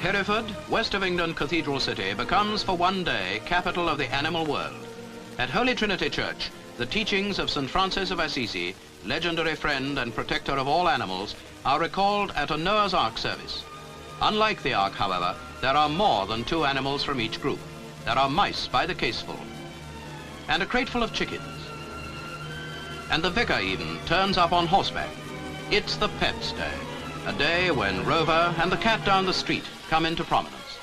Hereford, west of England Cathedral City, becomes for one day capital of the animal world. At Holy Trinity Church, the teachings of St. Francis of Assisi, legendary friend and protector of all animals, are recalled at a Noah's Ark service. Unlike the Ark, however, there are more than 2 animals from each group. There are mice by the caseful, and a crateful of chickens. And the vicar even turns up on horseback. It's the Pets' Day, a day when Rover and the cat down the street come into prominence.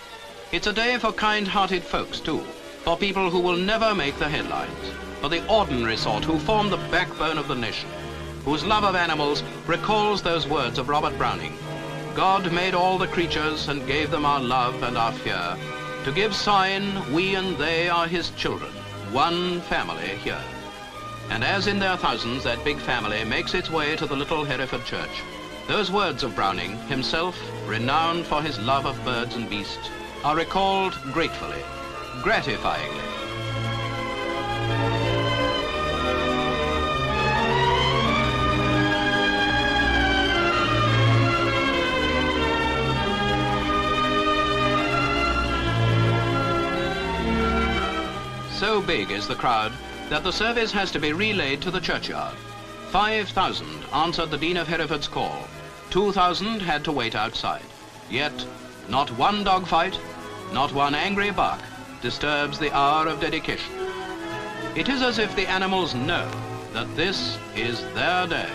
It's a day for kind-hearted folks too, for people who will never make the headlines, for the ordinary sort who form the backbone of the nation, whose love of animals recalls those words of Robert Browning: God made all the creatures and gave them our love and our fear. To give sign, we and they are his children, one family here. And as in their thousands that big family makes its way to the little Hereford church, those words of Browning, himself renowned for his love of birds and beasts, are recalled gratefully, gratifyingly. So big is the crowd that the service has to be relayed to the churchyard. 5,000 answered the Dean of Hereford's call. 2,000 had to wait outside. Yet, not one dogfight, not one angry bark disturbs the hour of dedication. It is as if the animals know that this is their day.